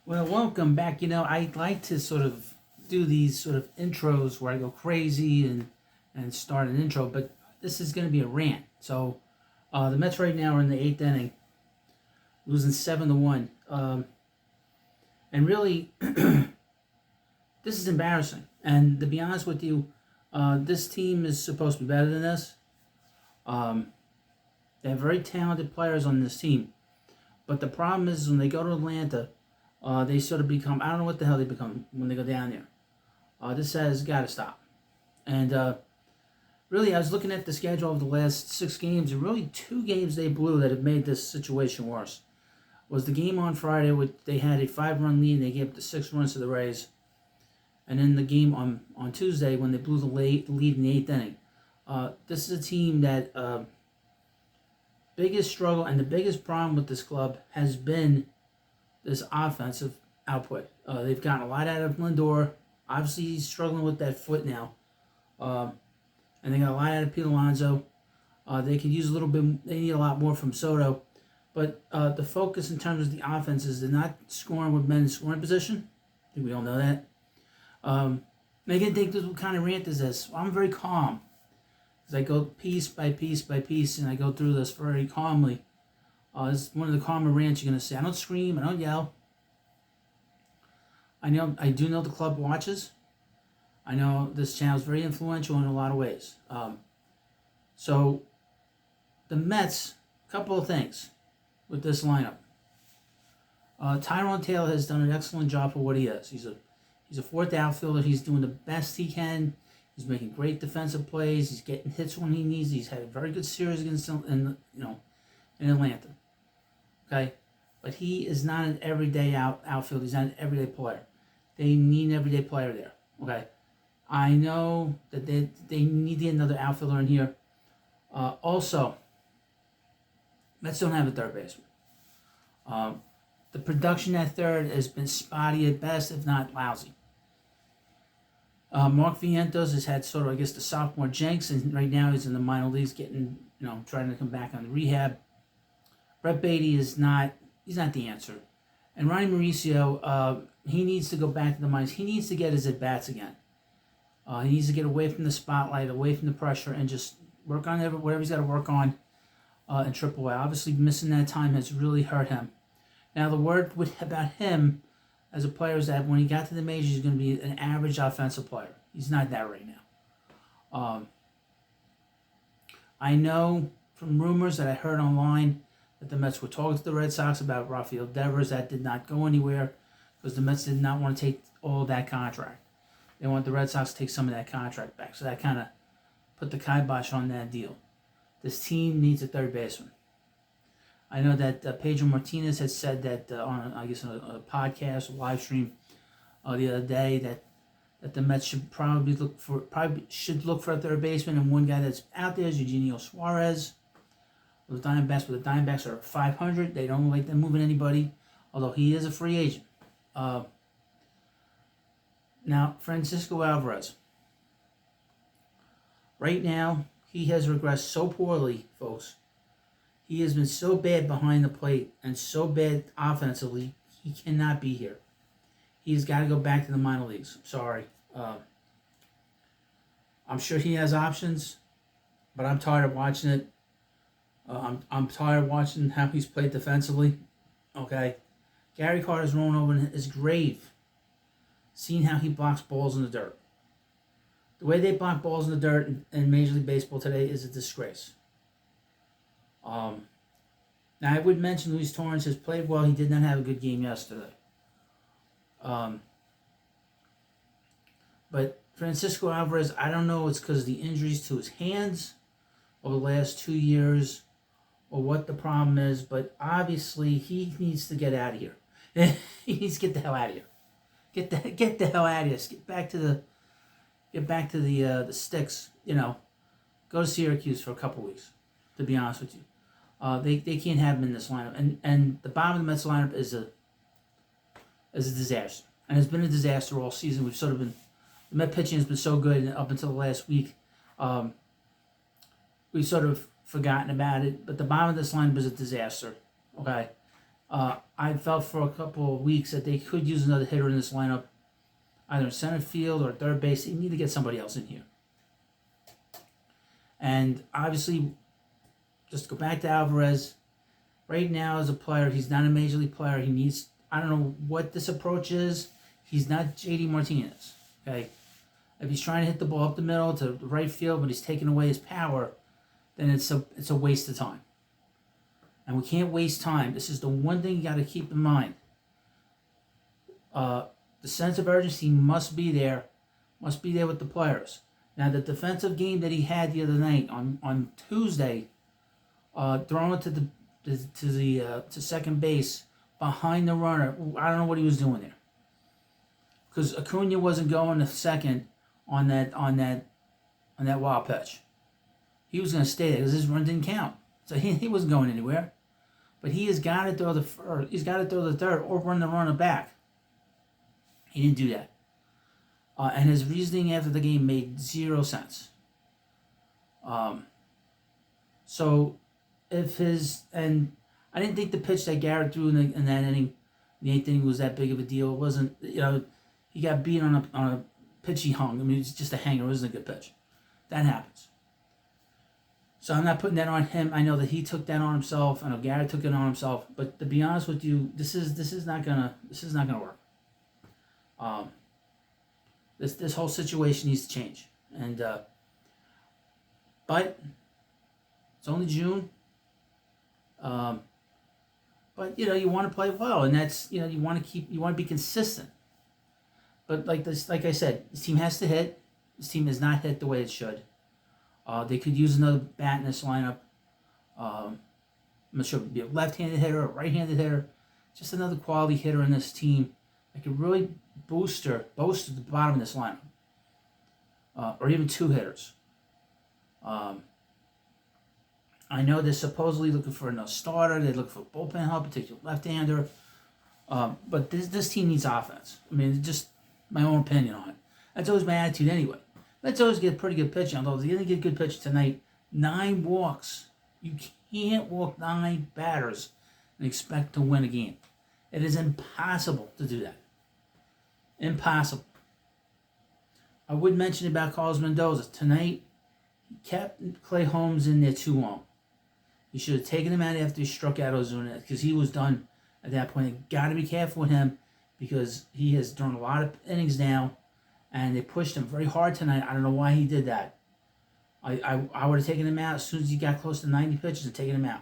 Well, welcome back. I like to sort of do these sort of intros where I go crazy and start an intro, but this is going to be a rant. So, the Mets right now are in the eighth inning, losing 7-1, and really, this is embarrassing. And to be honest with you, this team is supposed to be better than this. They have very talented players on this team, but the problem is when they go to Atlanta. They sort of become, I don't know what the hell they become when they go down there. This has got to stop. And really, I was looking at the schedule of the last 6 games, and really 2 games they blew that have made this situation worse. Was the game on Friday where they had a 5-run lead and they gave up the 6 runs to the Rays. And then the game on Tuesday when they blew the lead in the 8th inning. This is a team that biggest struggle and the biggest problem with this club has been this offensive output. They've gotten a lot out of Lindor. Obviously, he's struggling with that foot now. And they got a lot out of Pete Alonso. They could use a little bit. They need a lot more from Soto. But the focus in terms of the offense is they're not scoring with men in scoring position. I think we all know that. Again, think this what kind of rant is this? Well, I'm very calm. As I go piece by piece by piece, and I go through this very calmly. It's one of the calmer rants you're going to see. I don't scream. I don't yell. I do know the club watches. I know this channel is very influential in a lot of ways. So, the Mets, a couple of things with this lineup. Tyrone Taylor has done an excellent job for what he is. He's a fourth outfielder. He's doing the best he can. He's making great defensive plays. He's getting hits when he needs. He's had a very good series against in Atlanta. Okay, but he is not an everyday outfielder. He's not an everyday player. They need an everyday player there. Okay, I know that they need another outfielder in here. Also, Mets don't have a third baseman. The production at third has been spotty at best, if not lousy. Mark Vientos has had sort of, I guess, the sophomore jinx, and right now he's in the minor leagues trying to come back on the rehab. Brett Beatty he's not the answer. And Ronnie Mauricio, he needs to go back to the minors. He needs to get his at-bats again. He needs to get away from the spotlight, away from the pressure, and just work on whatever he's got to work on in AAA. Obviously, missing that time has really hurt him. Now, the word about him as a player is that when he got to the majors, he's going to be an average offensive player. He's not that right now. I know from rumors that I heard online that the Mets were talking to the Red Sox about Rafael Devers. That did not go anywhere because the Mets did not want to take all of that contract. They want the Red Sox to take some of that contract back. So that kind of put the kibosh on that deal. This team needs a third baseman. I know that Pedro Martinez had said that on a podcast, a live stream the other day that the Mets should probably look for a third baseman, and one guy that's out there is Eugenio Suarez. The Diamondbacks are 500. They don't like them moving anybody, although he is a free agent. Now, Francisco Alvarez. Right now, he has regressed so poorly, folks. He has been so bad behind the plate and so bad offensively, he cannot be here. He's got to go back to the minor leagues. Sorry. I'm sure he has options, but I'm tired of watching it. I'm tired of watching how he's played defensively. Okay, Gary Carter's rolling over in his grave, seeing how he blocks balls in the dirt. The way they block balls in the dirt in Major League Baseball today is a disgrace. Now I would mention Luis Torrens has played well. He did not have a good game yesterday. But Francisco Alvarez, I don't know. It's because of the injuries to his hands over the last 2 years, or what the problem is, but obviously he needs to get out of here. He needs to get the hell out of here. Get the hell out of here. Get back to the sticks. Go to Syracuse for a couple weeks. To be honest with you, they can't have him in this lineup. And the bottom of the Mets lineup is a disaster, and it's been a disaster all season. We've sort of been the Met pitching has been so good up until the last week. We've sort of forgotten about it, but the bottom of this lineup is a disaster. Okay, I felt for a couple of weeks that they could use another hitter in this lineup, either in center field or third base. They need to get somebody else in here. And obviously, just to go back to Alvarez, right now as a player, he's not a major league player. He needs, I don't know what this approach is. He's not JD Martinez, okay? If he's trying to hit the ball up the middle to the right field, but he's taking away his power, then it's a waste of time. And we can't waste time. This is the one thing you got to keep in mind. The sense of urgency must be there with the players. Now, the defensive game that he had the other night on Tuesday, throwing to second base behind the runner, I don't know what he was doing there, because Acuna wasn't going to second on that wild pitch. He was going to stay there because his run didn't count, so he wasn't going anywhere. But he has got to throw the first, he's got to throw the third or run the runner back. He didn't do that. And his reasoning after the game made 0 sense. So if and I didn't think the pitch that Garrett threw in that inning, the 8th inning, was that big of a deal. It wasn't, he got beat on a pitch he hung. I mean, it's just a hanger. It wasn't a good pitch. That happens. So I'm not putting that on him. I know that he took that on himself. I know Garrett took it on himself. But to be honest with you, this is not gonna work. This whole situation needs to change. And but it's only June. But you want to play well, and that's you want to be consistent. But like I said, this team has to hit. This team has not hit the way it should. They could use another bat in this lineup. I'm not sure if it'd be a left-handed hitter or a right-handed hitter. Just another quality hitter in this team that could really boast the bottom of this lineup. Or even 2 hitters. I know they're supposedly looking for another starter. They look for bullpen help, particularly left-hander. But this team needs offense. I mean, it's just my own opinion on it. That's always my attitude anyway. Let's always get pretty good pitching. Although they didn't get good pitching tonight. 9 walks. You can't walk 9 batters and expect to win a game. It is impossible to do that. Impossible. I would mention about Carlos Mendoza. Tonight, he kept Clay Holmes in there too long. He should have taken him out after he struck out Ozuna, because he was done at that point. You got to be careful with him, because he has thrown a lot of innings now, and they pushed him very hard tonight. I don't know why he did that. I would have taken him out as soon as he got close to 90 pitches and taken him out.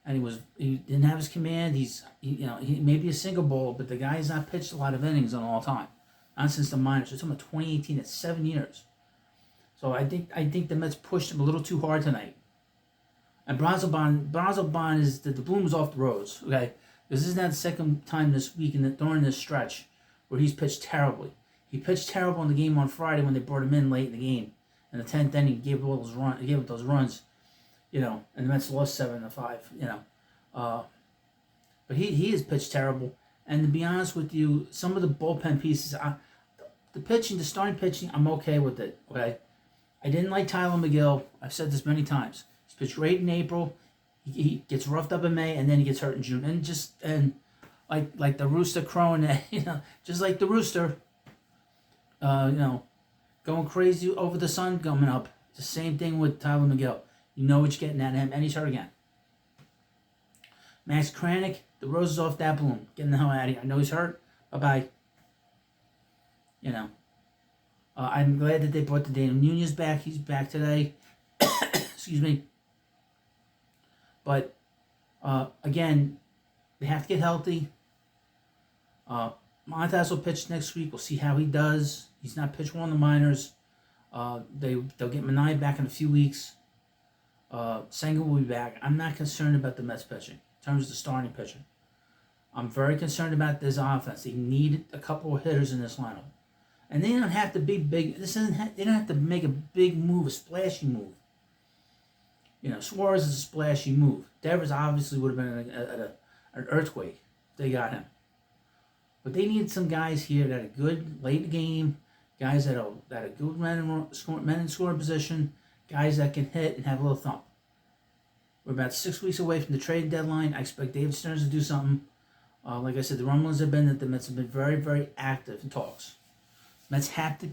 And he didn't have his command. He may be a single bowler, but the guy has not pitched a lot of innings on all time, not since the minors. We're talking about 2018. That's 7 years. So I think the Mets pushed him a little too hard tonight. And Bronzelbon is the bloom is off the rose. Okay, this is not the second time this week during this stretch where he's pitched terribly. He pitched terrible in the game on Friday when they brought him in late in the game. In the 10th inning, he gave up those runs, and the Mets lost 7-5. But he has pitched terrible. And to be honest with you, some of the bullpen pieces, the starting pitching, I'm okay with it. Okay, I didn't like Tyler McGill. I've said this many times. He's pitched great in April. He gets roughed up in May, and then he gets hurt in June. And like the rooster crowing, just like the rooster, going crazy over the sun coming up. It's the same thing with Tyler McGill. You know what you're getting at him, and he's hurt again. Max Kranick, the rose is off that bloom. Getting the hell out of here. I know he's hurt. Bye-bye. I'm glad that they brought the Daniel Nunez back. He's back today. Excuse me. But, again, they have to get healthy. Montas will pitch next week. We'll see how he does. He's not pitched well in the minors. They'll get Minaya back in a few weeks. Senga will be back. I'm not concerned about the Mets pitching in terms of the starting pitching. I'm very concerned about this offense. They need a couple of hitters in this lineup. And they don't have to be big. They don't have to make a big move, a splashy move. Suarez is a splashy move. Devers obviously would have been an earthquake if they got him. But they need some guys here that are good late in the game, guys that are good men in scoring position, guys that can hit and have a little thump. We're about 6 weeks away from the trade deadline. I expect David Stearns to do something. Like I said, the rumblings have been that the Mets have been very, very active in talks. Mets have to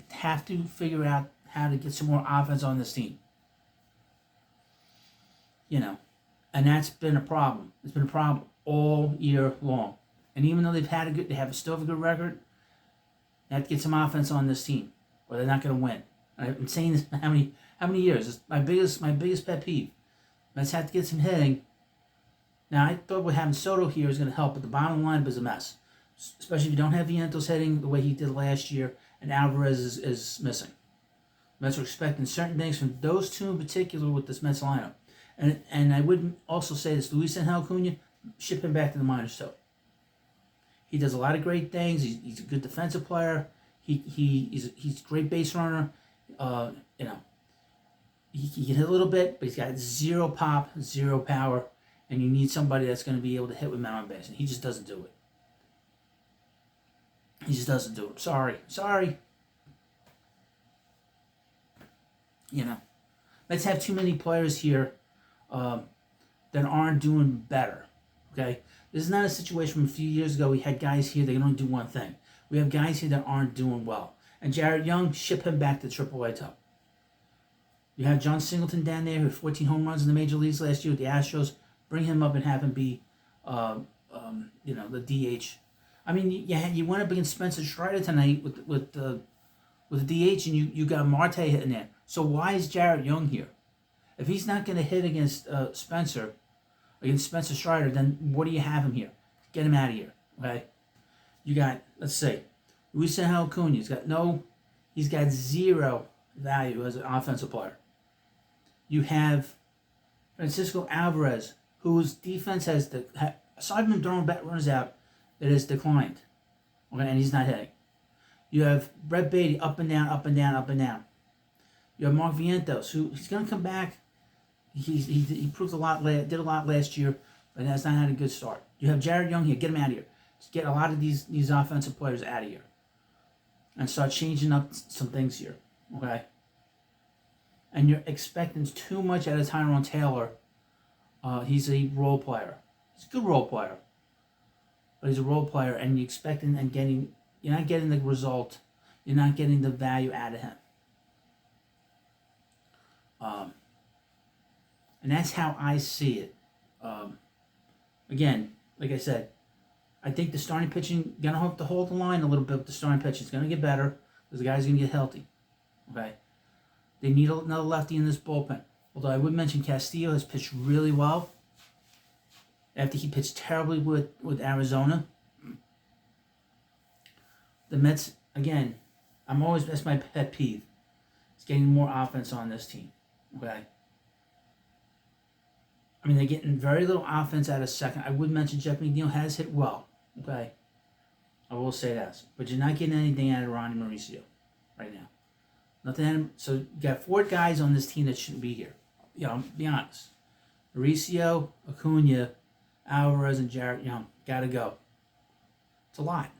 figure out how to get some more offense on this team. And that's been a problem. It's been a problem all year long. And even though they still have a good record, they have to get some offense on this team, or they're not going to win. I've been saying this how many years? It's my biggest pet peeve. Mets have to get some hitting. Now I thought having Soto here is going to help, but the bottom line is a mess. Especially if you don't have Vientos hitting the way he did last year, and Alvarez is missing. Mets are expecting certain things from those two in particular with this Mets lineup. And I would also say this: Luis Angel Acuna, ship him back to the minors too. He does a lot of great things. He's a good defensive player. He's a great base runner. He can hit a little bit, but he's got zero pop, zero power, and you need somebody that's going to be able to hit with men on base, and he just doesn't do it. He just doesn't do it. Sorry. Let's have too many players here that aren't doing better. Okay, this is not a situation from a few years ago. We had guys here that can only do one thing. We have guys here that aren't doing well. And Jared Young, ship him back to AAA top. You have John Singleton down there who had 14 home runs in the major leagues last year with the Astros. Bring him up and have him be, the DH. I mean, you went up against Spencer Strider tonight with the DH, and you got Marte hitting there. So why is Jared Young here? If he's not going to hit against Spencer Strider, then what do you have him here? Get him out of here, okay? You got, let's say, Luis Angel Acuna. He's got zero value as an offensive player. You have Francisco Alvarez, whose defense aside from throwing runners out, it has declined, okay, and he's not hitting. You have Brett Beatty up and down, up and down, up and down. You have Mark Vientos, who he's going to come back. He proved did a lot last year, but has not had a good start. You have Jared Young here. Get him out of here. Just get a lot of these offensive players out of here, and start changing up some things here, okay? And you're expecting too much out of Tyrone Taylor. He's a role player. He's a good role player, but he's a role player, and you're expecting and getting. You're not getting the result. You're not getting the value out of him. And that's how I see it. Again, like I said, I think the starting pitching going to have to hold the line a little bit with the starting pitching. It's going to get better because the guy's going to get healthy. Okay? They need another lefty in this bullpen. Although I would mention Castillo has pitched really well after he pitched terribly with Arizona. The Mets, again, that's my pet peeve. It's getting more offense on this team. Okay? I mean, they're getting very little offense out of second. I would mention Jeff McNeil has hit well. Okay? I will say that. But you're not getting anything out of Ronnie Mauricio right now. Nothing. So you got 4 guys on this team that shouldn't be here. Be honest. Mauricio, Acuna, Alvarez, and Jared Young. Gotta go. It's a lot.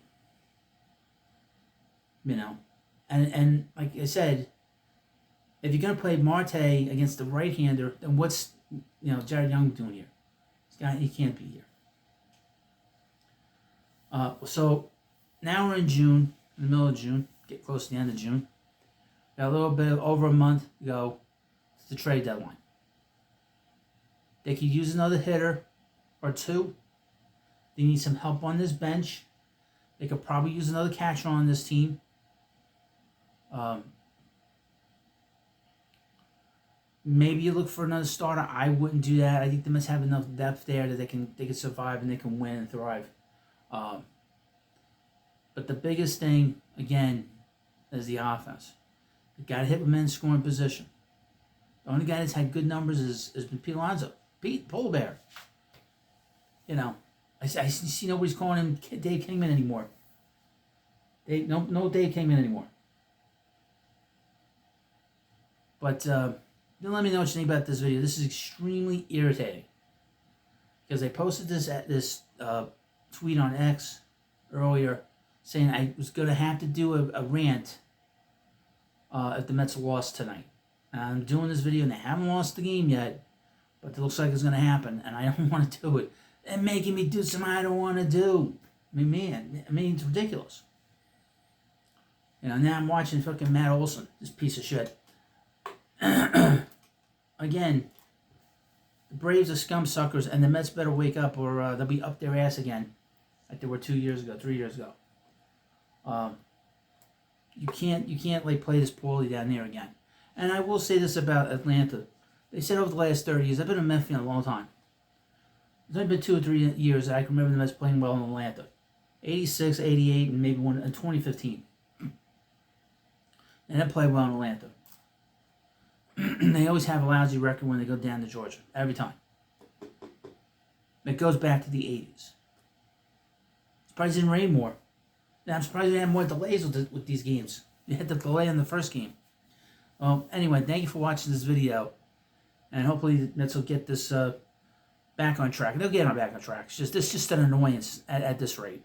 And like I said, if you're gonna play Marte against the right-hander, then what's Jared Young doing here? He can't be here. So now we're in June, in the middle of June, get close to the end of June. Got a little bit over a month to go to the trade deadline. They could use another hitter or two. They need some help on this bench. They could probably use another catcher on this team. Maybe you look for another starter. I wouldn't do that. I think they must have enough depth there that they can survive and they can win and thrive. But the biggest thing, again, is the offense. You got to hit with men in scoring position. The only guy that's had good numbers has been Pete Alonso. Pete, Polar Bear. I see nobody's calling him Dave Kingman anymore. No Dave Kingman anymore. But let me know what you think about this video. This is extremely irritating because I posted this tweet on X earlier saying I was going to have to do a rant if the Mets lost tonight. And I'm doing this video and they haven't lost the game yet, But it looks like it's going to happen, and I don't want to do it. They're making me do something I don't want to do. I mean, man, it's ridiculous. You know, now I'm watching fucking Matt Olson, this piece of shit. Again, the Braves are scum suckers, and the Mets better wake up, or they'll be up their ass again, like they were 3 years ago. You can't like play this poorly down there again. And I will say this about Atlanta. They said over the last 30 years, I've been a Mets fan a long time. There's only been 2 or 3 years that I can remember the Mets playing well in Atlanta. 86, 88, and maybe one in 2015. And they played well in Atlanta. They always have a lousy record when they go down to Georgia. Every time. It goes back to the 80s. Surprised it didn't rain more. Now, I'm surprised they had more delays with these games. You had the delay on the first game. Well, anyway, thank you for watching this video. And hopefully the Mets will get this back on track. They'll get them back on track. It's just an annoyance at this rate.